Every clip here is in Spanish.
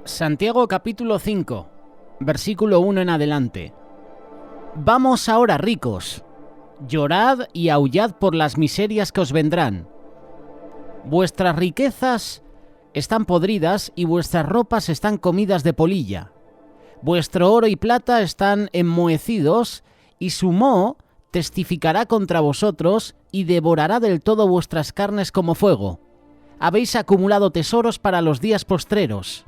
Santiago capítulo 5, versículo 1 en adelante. Vamos ahora, ricos, llorad y aullad por las miserias que os vendrán. Vuestras riquezas están podridas y vuestras ropas están comidas de polilla. Vuestro oro y plata están enmohecidos y su moho testificará contra vosotros y devorará del todo vuestras carnes como fuego. Habéis acumulado tesoros para los días postreros.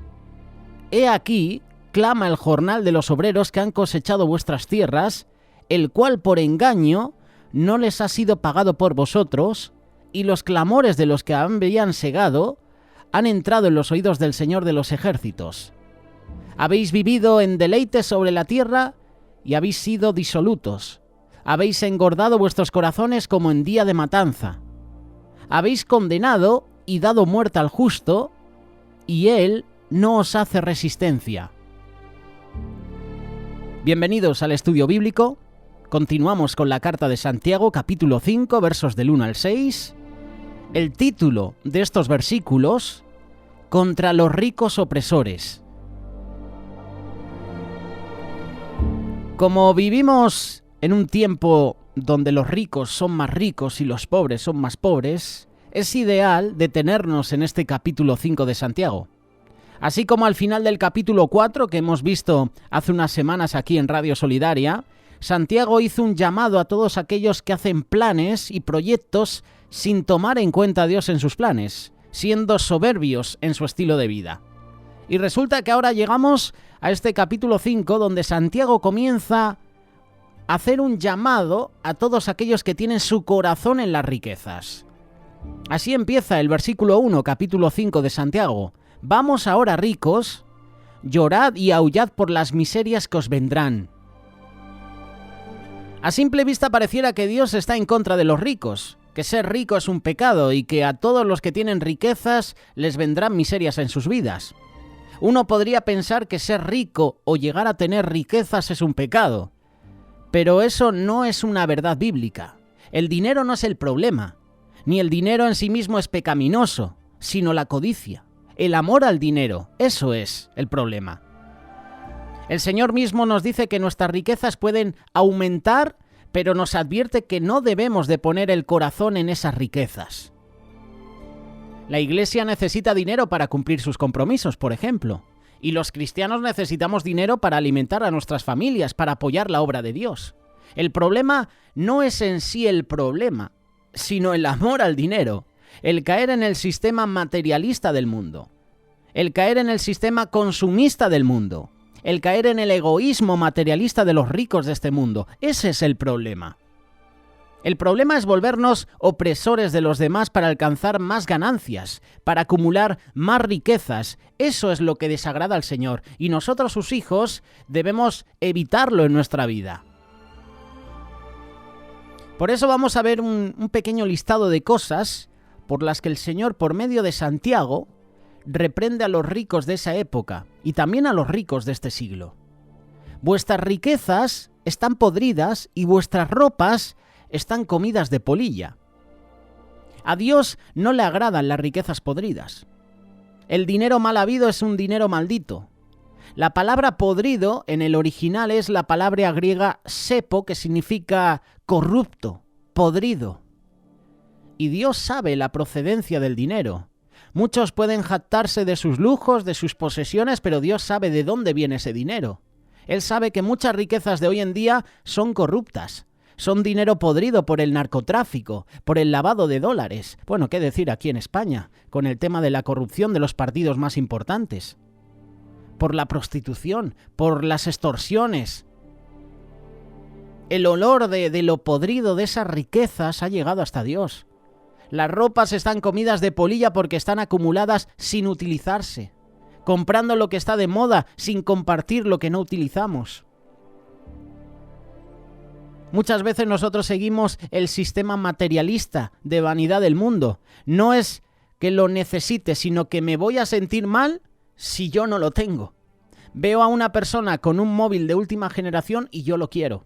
He aquí, clama el jornal de los obreros que han cosechado vuestras tierras, el cual por engaño no les ha sido pagado por vosotros, y los clamores de los que habían segado han entrado en los oídos del Señor de los ejércitos. Habéis vivido en deleites sobre la tierra y habéis sido disolutos. Habéis engordado vuestros corazones como en día de matanza. Habéis condenado y dado muerte al justo, y él no os hace resistencia. Bienvenidos al estudio bíblico. Continuamos con la carta de Santiago, capítulo 5, versos del 1 al 6. El título de estos versículos: Contra los ricos opresores. Como vivimos en un tiempo donde los ricos son más ricos y los pobres son más pobres, es ideal detenernos en este capítulo 5 de Santiago. Así como al final del capítulo 4 que hemos visto hace unas semanas aquí en Radio Solidaria, Santiago hizo un llamado a todos aquellos que hacen planes y proyectos sin tomar en cuenta a Dios en sus planes, siendo soberbios en su estilo de vida. Y resulta que ahora llegamos a este capítulo 5 donde Santiago comienza a hacer un llamado a todos aquellos que tienen su corazón en las riquezas. Así empieza el versículo 1, capítulo 5 de Santiago. Vamos ahora, ricos, llorad y aullad por las miserias que os vendrán. A simple vista pareciera que Dios está en contra de los ricos, que ser rico es un pecado y que a todos los que tienen riquezas les vendrán miserias en sus vidas. Uno podría pensar que ser rico o llegar a tener riquezas es un pecado, pero eso no es una verdad bíblica. El dinero no es el problema, ni el dinero en sí mismo es pecaminoso, sino la codicia. El amor al dinero, eso es el problema. El Señor mismo nos dice que nuestras riquezas pueden aumentar, pero nos advierte que no debemos de poner el corazón en esas riquezas. La Iglesia necesita dinero para cumplir sus compromisos, por ejemplo, y los cristianos necesitamos dinero para alimentar a nuestras familias, para apoyar la obra de Dios. El problema no es en sí el problema, sino el amor al dinero. El caer en el sistema materialista del mundo, el caer en el sistema consumista del mundo, el caer en el egoísmo materialista de los ricos de este mundo. Ese es el problema. El problema es volvernos opresores de los demás para alcanzar más ganancias, para acumular más riquezas. Eso es lo que desagrada al Señor, y nosotros, sus hijos, debemos evitarlo en nuestra vida. Por eso vamos a ver un pequeño listado de cosas por las que el Señor, por medio de Santiago, reprende a los ricos de esa época y también a los ricos de este siglo. Vuestras riquezas están podridas y vuestras ropas están comidas de polilla. A Dios no le agradan las riquezas podridas. El dinero mal habido es un dinero maldito. La palabra podrido en el original es la palabra griega sepo, que significa corrupto, podrido. Y Dios sabe la procedencia del dinero. Muchos pueden jactarse de sus lujos, de sus posesiones, pero Dios sabe de dónde viene ese dinero. Él sabe que muchas riquezas de hoy en día son corruptas. Son dinero podrido por el narcotráfico, por el lavado de dólares. Bueno, qué decir aquí en España, con el tema de la corrupción de los partidos más importantes. Por la prostitución, por las extorsiones. El olor de lo podrido de esas riquezas ha llegado hasta Dios. Las ropas están comidas de polilla porque están acumuladas sin utilizarse, comprando lo que está de moda sin compartir lo que no utilizamos. Muchas veces nosotros seguimos el sistema materialista de vanidad del mundo. No es que lo necesite, sino que me voy a sentir mal si yo no lo tengo. Veo a una persona con un móvil de última generación y yo lo quiero.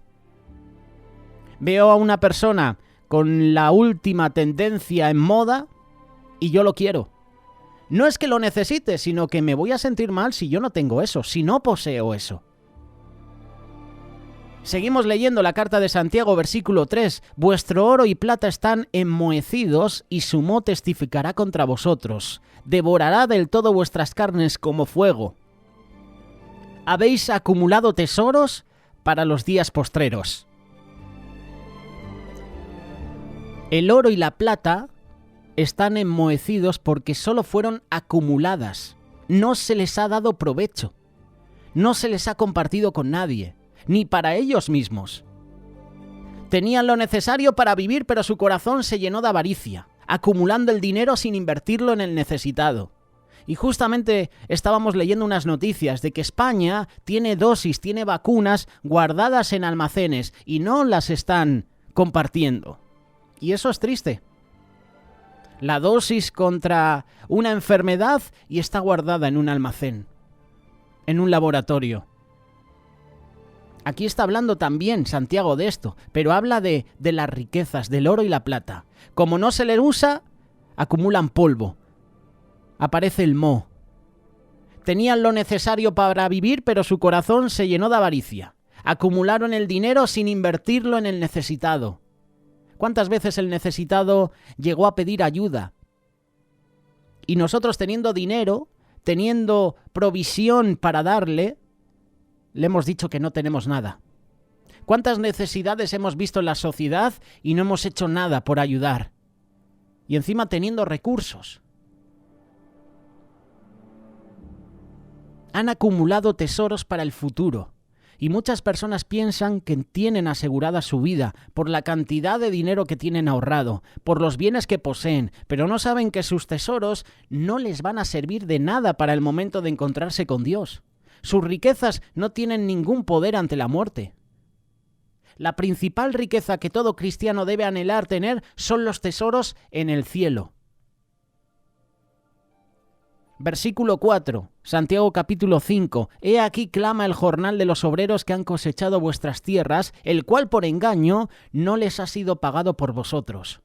Veo a una persona con la última tendencia en moda y yo lo quiero. No es que lo necesite, sino que me voy a sentir mal si yo no tengo eso, si no poseo eso. Seguimos leyendo la carta de Santiago, versículo 3. Vuestro oro y plata están enmohecidos y su moho testificará contra vosotros. Devorará del todo vuestras carnes como fuego. Habéis acumulado tesoros para los días postreros. El oro y la plata están enmohecidos porque solo fueron acumuladas. No se les ha dado provecho. No se les ha compartido con nadie, ni para ellos mismos. Tenían lo necesario para vivir, pero su corazón se llenó de avaricia, acumulando el dinero sin invertirlo en el necesitado. Y justamente estábamos leyendo unas noticias de que España tiene vacunas guardadas en almacenes y no las están compartiendo. Y eso es triste. La dosis contra una enfermedad y está guardada en un almacén, en un laboratorio. Aquí está hablando también Santiago de esto, pero habla de las riquezas, del oro y la plata. Como no se les usa, acumulan polvo. Aparece el moho. Tenían lo necesario para vivir, pero su corazón se llenó de avaricia. Acumularon el dinero sin invertirlo en el necesitado. ¿Cuántas veces el necesitado llegó a pedir ayuda? Y nosotros teniendo dinero, teniendo provisión para darle, le hemos dicho que no tenemos nada. ¿Cuántas necesidades hemos visto en la sociedad y no hemos hecho nada por ayudar? Y encima teniendo recursos. Han acumulado tesoros para el futuro. Y muchas personas piensan que tienen asegurada su vida por la cantidad de dinero que tienen ahorrado, por los bienes que poseen, pero no saben que sus tesoros no les van a servir de nada para el momento de encontrarse con Dios. Sus riquezas no tienen ningún poder ante la muerte. La principal riqueza que todo cristiano debe anhelar tener son los tesoros en el cielo. Versículo 4, Santiago capítulo 5. He aquí clama el jornal de los obreros que han cosechado vuestras tierras, el cual por engaño no les ha sido pagado por vosotros.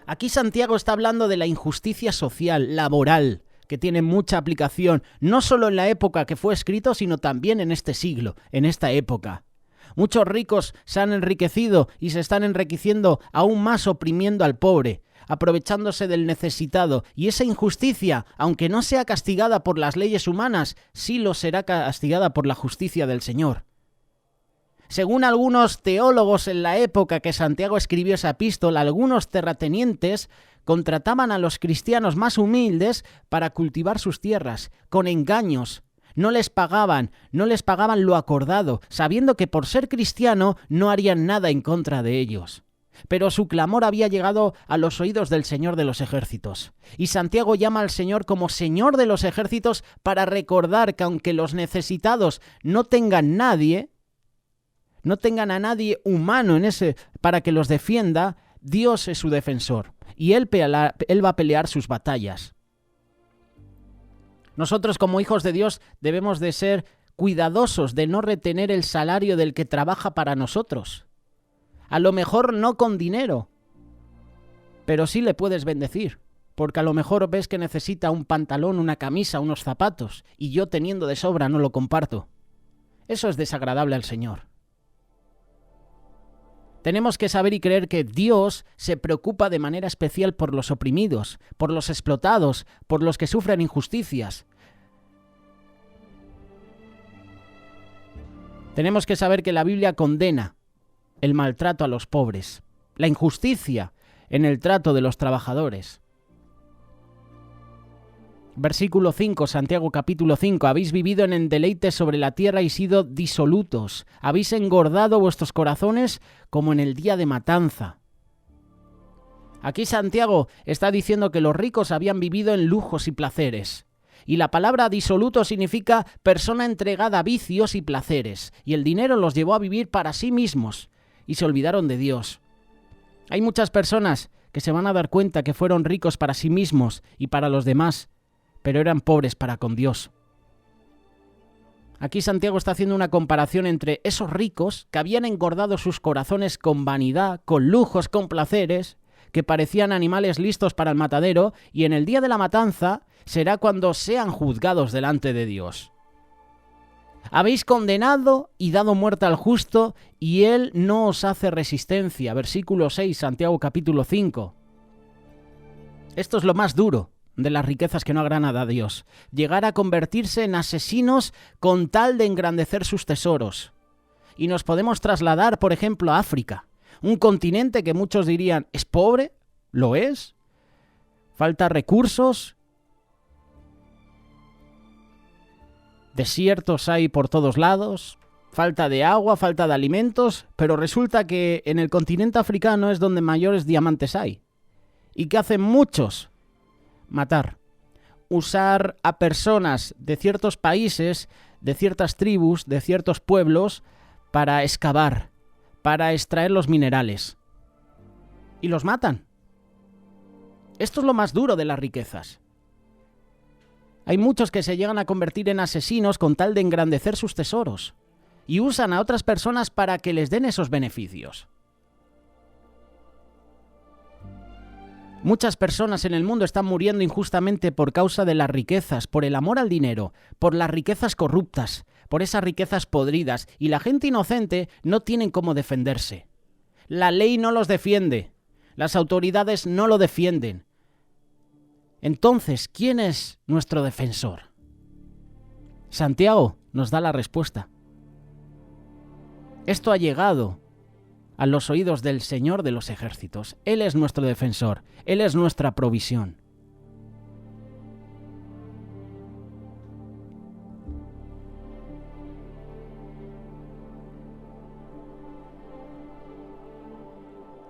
Aquí Santiago está hablando de la injusticia social, laboral, que tiene mucha aplicación, no solo en la época que fue escrito, sino también en este siglo, en esta época. Muchos ricos se han enriquecido y se están enriqueciendo aún más oprimiendo al pobre, aprovechándose del necesitado, y esa injusticia, aunque no sea castigada por las leyes humanas, sí lo será castigada por la justicia del Señor. Según algunos teólogos en la época que Santiago escribió esa epístola, algunos terratenientes contrataban a los cristianos más humildes para cultivar sus tierras, con engaños. No les pagaban lo acordado, sabiendo que por ser cristiano no harían nada en contra de ellos. Pero su clamor había llegado a los oídos del Señor de los ejércitos. Y Santiago llama al Señor como Señor de los ejércitos para recordar que aunque los necesitados no tengan a nadie humano para que los defienda, Dios es su defensor. Y Él va a pelear sus batallas. Nosotros como hijos de Dios debemos de ser cuidadosos de no retener el salario del que trabaja para nosotros. A lo mejor no con dinero, pero sí le puedes bendecir, porque a lo mejor ves que necesita un pantalón, una camisa, unos zapatos, y yo teniendo de sobra no lo comparto. Eso es desagradable al Señor. Tenemos que saber y creer que Dios se preocupa de manera especial por los oprimidos, por los explotados, por los que sufren injusticias. Tenemos que saber que la Biblia condena el maltrato a los pobres, la injusticia en el trato de los trabajadores. Versículo 5, Santiago capítulo 5. Habéis vivido en deleites sobre la tierra y sido disolutos. Habéis engordado vuestros corazones como en el día de matanza. Aquí Santiago está diciendo que los ricos habían vivido en lujos y placeres. Y la palabra disoluto significa persona entregada a vicios y placeres. Y el dinero los llevó a vivir para sí mismos. Y se olvidaron de Dios. Hay muchas personas que se van a dar cuenta que fueron ricos para sí mismos y para los demás, pero eran pobres para con Dios. Aquí Santiago está haciendo una comparación entre esos ricos que habían engordado sus corazones con vanidad, con lujos, con placeres, que parecían animales listos para el matadero, y en el día de la matanza será cuando sean juzgados delante de Dios. Habéis condenado y dado muerte al justo, y él no os hace resistencia. Versículo 6, Santiago capítulo 5. Esto es lo más duro de las riquezas que no agradan a Dios. Llegar a convertirse en asesinos con tal de engrandecer sus tesoros. Y nos podemos trasladar, por ejemplo, a África. Un continente que muchos dirían, ¿es pobre? ¿Lo es? ¿Falta recursos? Desiertos hay por todos lados, falta de agua, falta de alimentos, pero resulta que en el continente africano es donde mayores diamantes hay. ¿Y qué hacen muchos? Matar. Usar a personas de ciertos países, de ciertas tribus, de ciertos pueblos, para excavar, para extraer los minerales. Y los matan. Esto es lo más duro de las riquezas. Hay muchos que se llegan a convertir en asesinos con tal de engrandecer sus tesoros y usan a otras personas para que les den esos beneficios. Muchas personas en el mundo están muriendo injustamente por causa de las riquezas, por el amor al dinero, por las riquezas corruptas, por esas riquezas podridas, y la gente inocente no tienen cómo defenderse. La ley no los defiende, las autoridades no lo defienden. Entonces, ¿quién es nuestro defensor? Santiago nos da la respuesta. Esto ha llegado a los oídos del Señor de los ejércitos. Él es nuestro defensor, Él es nuestra provisión.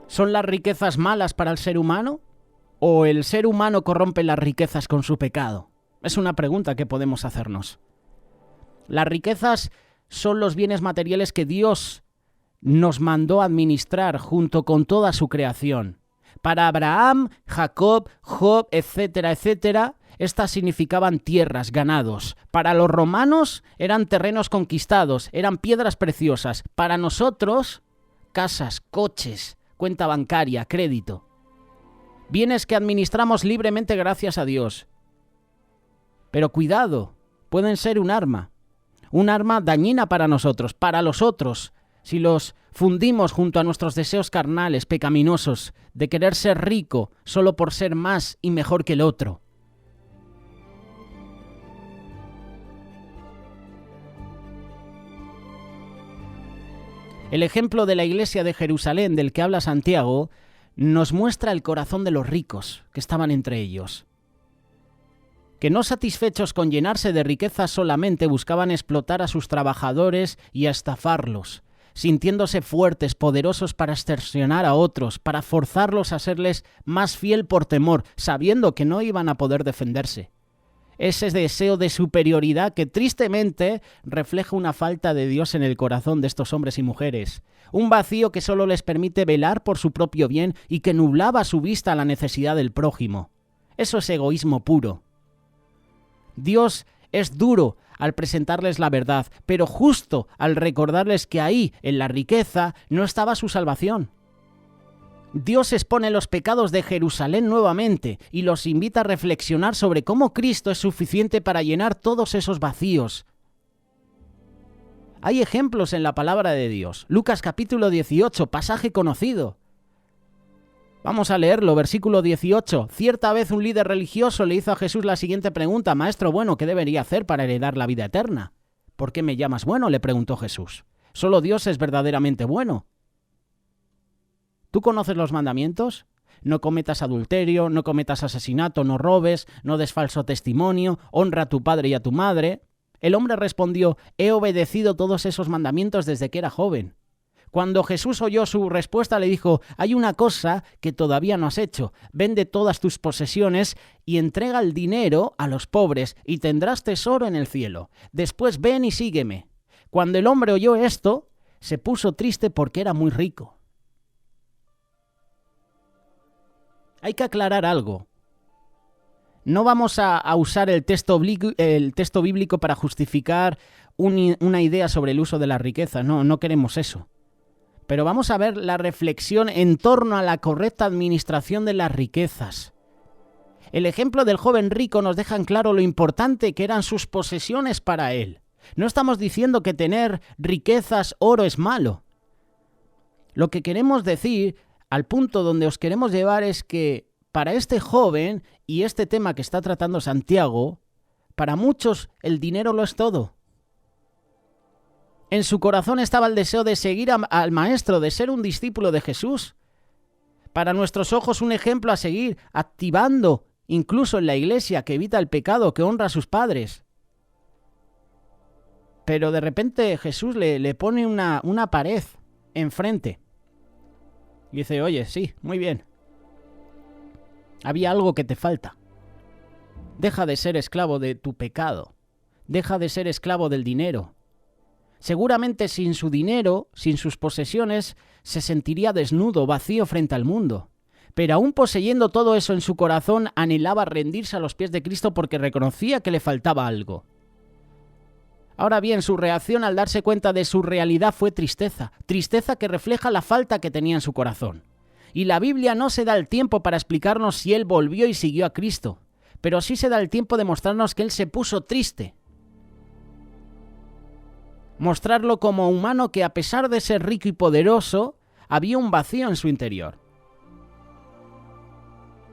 ¿Son las riquezas malas para el ser humano? ¿O el ser humano corrompe las riquezas con su pecado? Es una pregunta que podemos hacernos. Las riquezas son los bienes materiales que Dios nos mandó administrar junto con toda su creación. Para Abraham, Jacob, Job, etcétera, etcétera, estas significaban tierras, ganados. Para los romanos eran terrenos conquistados, eran piedras preciosas. Para nosotros, casas, coches, cuenta bancaria, crédito. Bienes que administramos libremente gracias a Dios. Pero cuidado, pueden ser un arma dañina para nosotros, para los otros, si los fundimos junto a nuestros deseos carnales, pecaminosos, de querer ser rico solo por ser más y mejor que el otro. El ejemplo de la iglesia de Jerusalén del que habla Santiago nos muestra el corazón de los ricos que estaban entre ellos, que no satisfechos con llenarse de riquezas solamente buscaban explotar a sus trabajadores y a estafarlos, sintiéndose fuertes, poderosos para extorsionar a otros, para forzarlos a serles más fiel por temor, sabiendo que no iban a poder defenderse. Ese deseo de superioridad que tristemente refleja una falta de Dios en el corazón de estos hombres y mujeres. Un vacío que solo les permite velar por su propio bien y que nublaba su vista a la necesidad del prójimo. Eso es egoísmo puro. Dios es duro al presentarles la verdad, pero justo al recordarles que ahí, en la riqueza, no estaba su salvación. Dios expone los pecados de Jerusalén nuevamente y los invita a reflexionar sobre cómo Cristo es suficiente para llenar todos esos vacíos. Hay ejemplos en la palabra de Dios. Lucas capítulo 18, pasaje conocido. Vamos a leerlo, versículo 18. Cierta vez un líder religioso le hizo a Jesús la siguiente pregunta: Maestro bueno, ¿qué debería hacer para heredar la vida eterna? ¿Por qué me llamas bueno?, le preguntó Jesús. Solo Dios es verdaderamente bueno. ¿Tú conoces los mandamientos? No cometas adulterio, no cometas asesinato, no robes, no des falso testimonio, honra a tu padre y a tu madre. El hombre respondió: he obedecido todos esos mandamientos desde que era joven. Cuando Jesús oyó su respuesta, le dijo: hay una cosa que todavía no has hecho. Vende todas tus posesiones y entrega el dinero a los pobres y tendrás tesoro en el cielo. Después ven y sígueme. Cuando el hombre oyó esto, se puso triste porque era muy rico. Hay que aclarar algo. No vamos a usar el texto bíblico para justificar una idea sobre el uso de la riqueza. No queremos eso. Pero vamos a ver la reflexión en torno a la correcta administración de las riquezas. El ejemplo del joven rico nos deja en claro lo importante que eran sus posesiones para él. No estamos diciendo que tener riquezas, oro es malo. Lo que queremos decir, al punto donde os queremos llevar, es que para este joven y este tema que está tratando Santiago, para muchos el dinero lo es todo. En su corazón estaba el deseo de seguir al Maestro, de ser un discípulo de Jesús. Para nuestros ojos un ejemplo a seguir, activando incluso en la iglesia, que evita el pecado, que honra a sus padres. Pero de repente Jesús le pone una pared enfrente. Y dice, oye, sí, muy bien. Había algo que te falta. Deja de ser esclavo de tu pecado. Deja de ser esclavo del dinero. Seguramente sin su dinero, sin sus posesiones, se sentiría desnudo, vacío frente al mundo. Pero aún poseyendo todo eso en su corazón, anhelaba rendirse a los pies de Cristo porque reconocía que le faltaba algo. Ahora bien, su reacción al darse cuenta de su realidad fue tristeza. Tristeza que refleja la falta que tenía en su corazón. Y la Biblia no se da el tiempo para explicarnos si él volvió y siguió a Cristo, pero sí se da el tiempo de mostrarnos que él se puso triste. Mostrarlo como humano que, a pesar de ser rico y poderoso, había un vacío en su interior.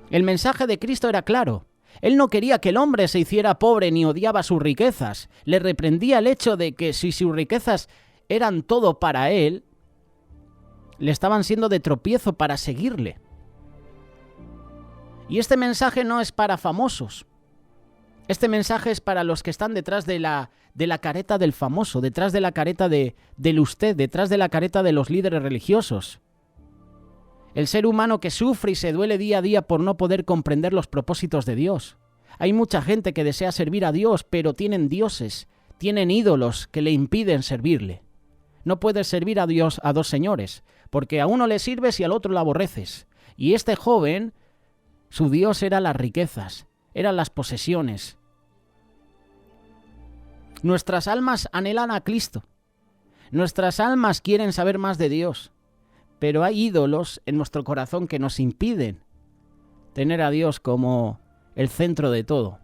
El mensaje de Cristo era claro. Él no quería que el hombre se hiciera pobre ni odiaba sus riquezas. Le reprendía el hecho de que si sus riquezas eran todo para él, le estaban siendo de tropiezo para seguirle. Y este mensaje no es para famosos. Este mensaje es para los que están detrás de la careta del famoso, detrás de la careta del usted, detrás de la careta de los líderes religiosos. El ser humano que sufre y se duele día a día por no poder comprender los propósitos de Dios. Hay mucha gente que desea servir a Dios, pero tienen dioses, tienen ídolos que le impiden servirle. No puedes servir a Dios a dos señores, porque a uno le sirves y al otro lo aborreces. Y este joven, su Dios eran las riquezas, eran las posesiones. Nuestras almas anhelan a Cristo. Nuestras almas quieren saber más de Dios. Pero hay ídolos en nuestro corazón que nos impiden tener a Dios como el centro de todo.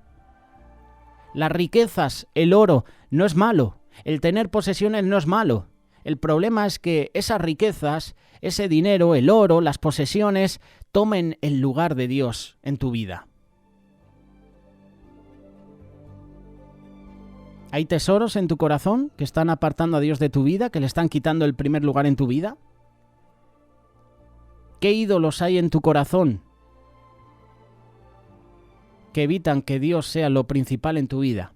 Las riquezas, el oro, no es malo. El tener posesiones no es malo. El problema es que esas riquezas, ese dinero, el oro, las posesiones, tomen el lugar de Dios en tu vida. ¿Hay tesoros en tu corazón que están apartando a Dios de tu vida, que le están quitando el primer lugar en tu vida? ¿Qué ídolos hay en tu corazón que evitan que Dios sea lo principal en tu vida?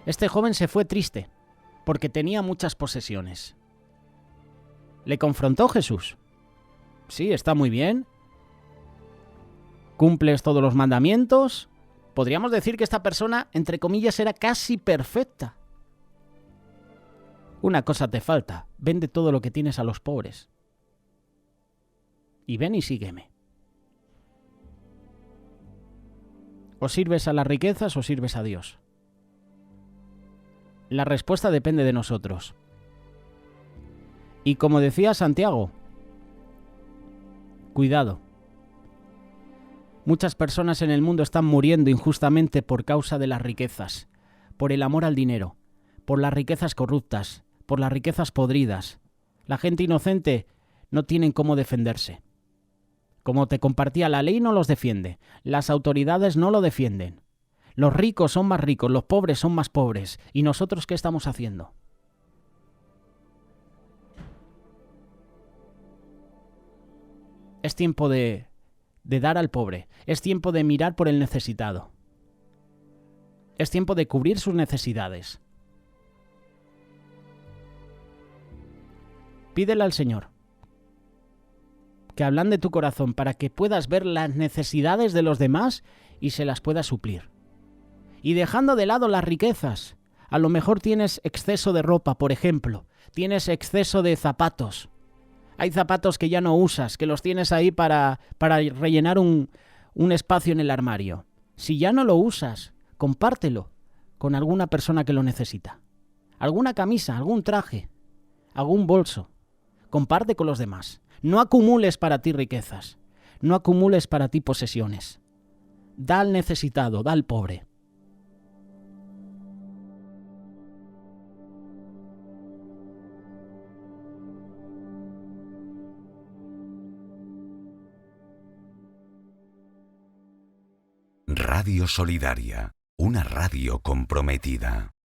Este joven se fue triste porque tenía muchas posesiones. ¿Le confrontó Jesús? Sí, está muy bien. ¿Cumples todos los mandamientos? Podríamos decir que esta persona, entre comillas, era casi perfecta. Una cosa te falta, vende todo lo que tienes a los pobres. Y ven y sígueme. ¿O sirves a las riquezas o sirves a Dios? La respuesta depende de nosotros. Y como decía Santiago, cuidado. Muchas personas en el mundo están muriendo injustamente por causa de las riquezas, por el amor al dinero, por las riquezas corruptas, por las riquezas podridas. La gente inocente no tiene cómo defenderse. Como te compartía, la ley no los defiende, las autoridades no lo defienden. Los ricos son más ricos, los pobres son más pobres. ¿Y nosotros qué estamos haciendo? Es tiempo de dar al pobre. Es tiempo de mirar por el necesitado. Es tiempo de cubrir sus necesidades. Pídele al Señor que ablande tu corazón para que puedas ver las necesidades de los demás y se las puedas suplir. Y dejando de lado las riquezas, a lo mejor tienes exceso de ropa, por ejemplo, tienes exceso de zapatos. Hay zapatos que ya no usas, que los tienes ahí para rellenar un espacio en el armario. Si ya no lo usas, compártelo con alguna persona que lo necesita. alguna camisa, algún traje, algún bolso. Comparte con los demás. No acumules para ti riquezas. No acumules para ti posesiones. Da al necesitado, da al pobre. Radio Solidaria, una radio comprometida.